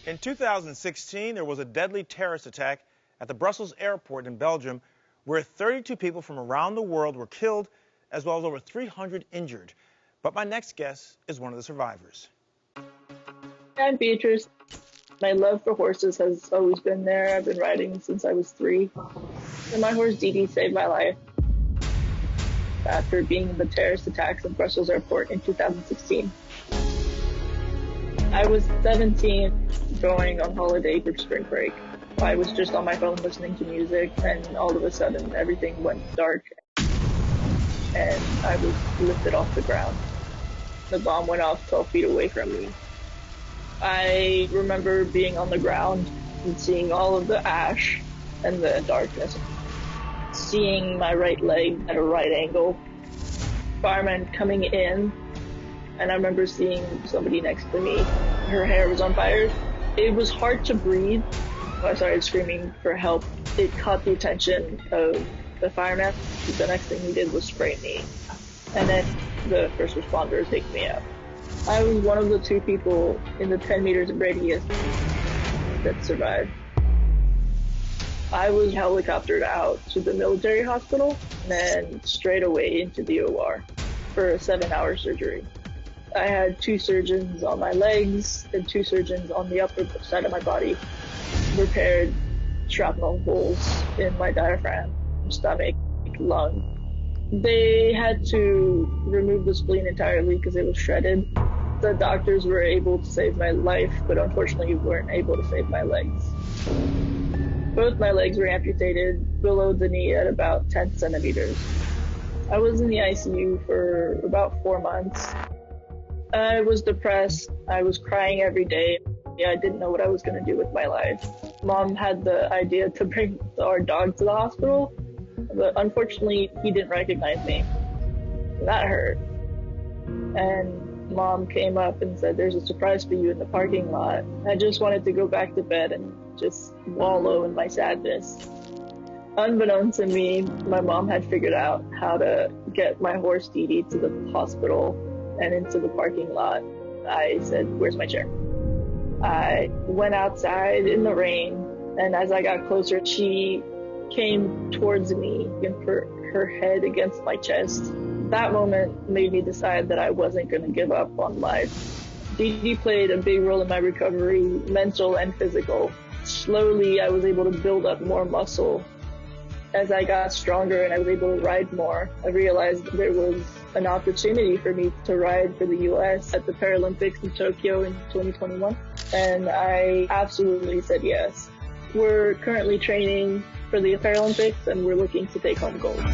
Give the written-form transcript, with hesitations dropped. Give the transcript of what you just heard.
In 2016, there was a deadly terrorist attack at the Brussels airport in Belgium where 32 people from around the world were killed, as well as over 300 injured. But my next guest is one of the survivors. I'm Beatrice. My love for horses has always been there. I've been riding since I was 3. And my horse Dee Dee saved my life after being in the terrorist attacks at Brussels airport in 2016. I was 17, going on holiday for spring break. I was just on my phone listening to music, and all of a sudden everything went dark and I was lifted off the ground. The bomb went off 12 feet away from me. I remember being on the ground and seeing all of the ash and the darkness, seeing my right leg at a right angle, firemen coming in, and I remember seeing somebody next to me. Her hair was on fire. It was hard to breathe. I started screaming for help. It caught the attention of the fireman. The next thing he did was spray me, and then the first responders picked me up. I was one of the 2 people in the 10 meters radius that survived. I was helicoptered out to the military hospital and then straight away into the OR for a 7-hour surgery. I had 2 surgeons on my legs and 2 surgeons on the upper side of my body, repaired shrapnel holes in my diaphragm, stomach, lung. They had to remove the spleen entirely because it was shredded. The doctors were able to save my life, but unfortunately weren't able to save my legs. Both my legs were amputated below the knee at about 10 centimeters. I was in the ICU for about 4 months. I was depressed. I was crying every day. I didn't know what I was going to do with my life. Mom had the idea to bring our dog to the hospital, but unfortunately he didn't recognize me. That hurt. And Mom came up and said, "There's a surprise for you in the parking lot." I just wanted to go back to bed and just wallow in my sadness. Unbeknownst to me, my mom had figured out how to get my horse Dee Dee to the hospital and into the parking lot. I said, "Where's my chair?" I went outside in the rain, and as I got closer, she came towards me and put her head against my chest. That moment made me decide that I wasn't going to give up on life. Dee Dee played a big role in my recovery, mental and physical. Slowly, I was able to build up more muscle. As I got stronger and I was able to ride more, I realized there was an opportunity for me to ride for the U.S. at the Paralympics in Tokyo in 2021, and I absolutely said yes. We're currently training for the Paralympics, and we're looking to take home gold.